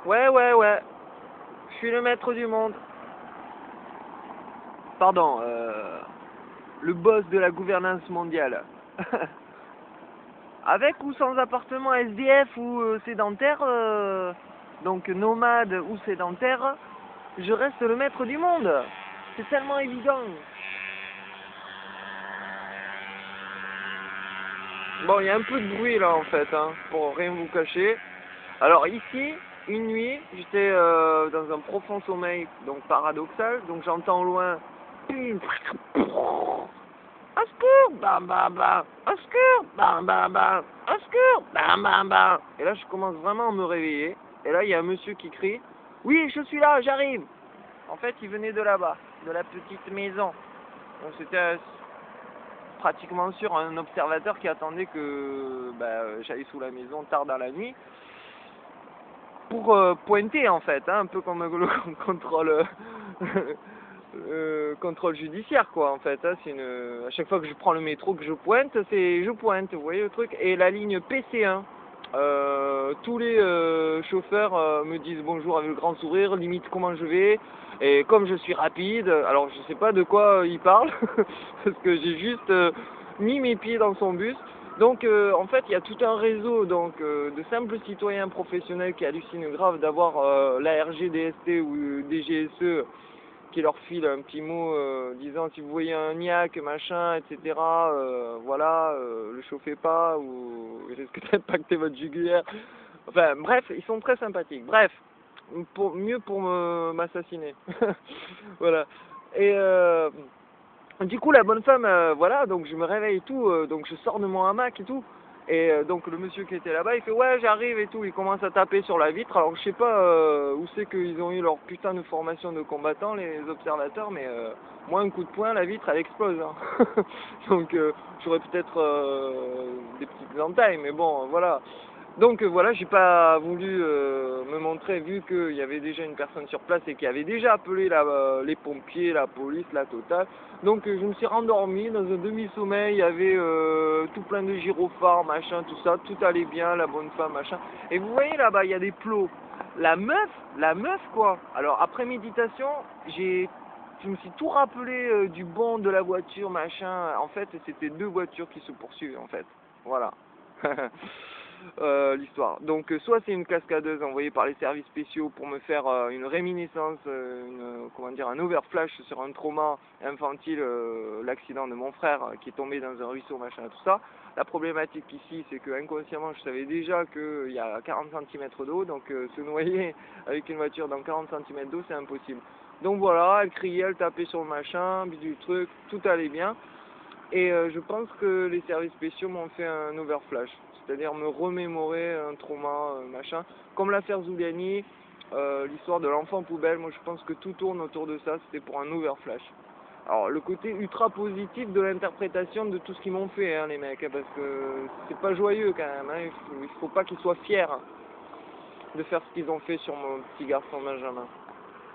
Ouais, ouais, ouais. Je suis le maître du monde. Pardon, le boss de la gouvernance mondiale. Avec ou sans appartement SDF ou sédentaire, donc nomade ou sédentaire, je reste le maître du monde. C'est tellement évident. Bon, il y a un peu de bruit là en fait, hein, pour rien vous cacher. Alors ici, une nuit, j'étais dans un profond sommeil, donc paradoxal, donc j'entends au loin au secours, bam bam bam, au secours, bam bam bam, au secours, bam bam bam. Et là je commence vraiment à me réveiller, et là il y a un monsieur qui crie, oui je suis là, j'arrive. En fait il venait de là-bas, de la petite maison. Donc c'était pratiquement sûr un observateur qui attendait que j'aille sous la maison tard dans la nuit pour pointer en fait, hein, un peu comme le contrôle contrôle judiciaire quoi en fait, hein, à chaque fois que je prends le métro que je pointe, je pointe, vous voyez le truc. Et la ligne PC1, tous les chauffeurs me disent bonjour avec le grand sourire, limite comment je vais, et comme je suis rapide, alors je sais pas de quoi ils parlent, parce que j'ai juste mis mes pieds dans son bus. Donc en fait il y a tout un réseau donc, de simples citoyens professionnels qui hallucinent grave d'avoir la RGDST ou DGSE qui leur file un petit mot disant si vous voyez un niaque, machin, etc., voilà, le chauffez pas ou il risque d'impacter votre jugulaire. Enfin bref, ils sont très sympathiques. Bref, mieux pour m'assassiner. Voilà. Et du coup la bonne femme, voilà, donc je me réveille et tout, donc je sors de mon hamac et tout. Et donc le monsieur qui était là-bas, il fait ouais j'arrive et tout, il commence à taper sur la vitre. Alors je sais pas où c'est qu'ils ont eu leur putain de formation de combattants les observateurs, mais moi un coup de poing la vitre elle explose, hein. Donc j'aurais peut-être des petites entailles, mais bon voilà. Donc voilà, j'ai pas voulu me montrer vu qu'il y avait déjà une personne sur place et qui avait déjà appelé les pompiers, la police, la totale. Donc je me suis rendormi dans un demi-sommeil, il y avait tout plein de gyrophares, machin, tout ça, tout allait bien, la bonne femme, machin. Et vous voyez là-bas, il y a des plots. La meuf quoi. Alors après méditation, je me suis tout rappelé du banc de la voiture, machin. En fait, c'était deux voitures qui se poursuivaient en fait. Voilà. L'histoire. Donc soit c'est une cascadeuse envoyée par les services spéciaux pour me faire une réminiscence, comment dire, un overflash sur un trauma infantile, l'accident de mon frère qui est tombé dans un ruisseau, machin, tout ça. La problématique ici, c'est que inconsciemment, je savais déjà qu'il y a 40 cm d'eau, donc se noyer avec une voiture dans 40 cm d'eau, c'est impossible. Donc voilà, elle criait, elle tapait sur le machin, du truc, tout allait bien. Et je pense que les services spéciaux m'ont fait un overflash, c'est-à-dire me remémorer un trauma, machin. Comme l'affaire Zuliani, l'histoire de l'enfant poubelle, moi je pense que tout tourne autour de ça, c'était pour un overflash. Alors le côté ultra positif de l'interprétation de tout ce qu'ils m'ont fait, hein, les mecs, hein, parce que c'est pas joyeux quand même, hein, il faut pas qu'ils soient fiers de faire ce qu'ils ont fait sur mon petit garçon Benjamin.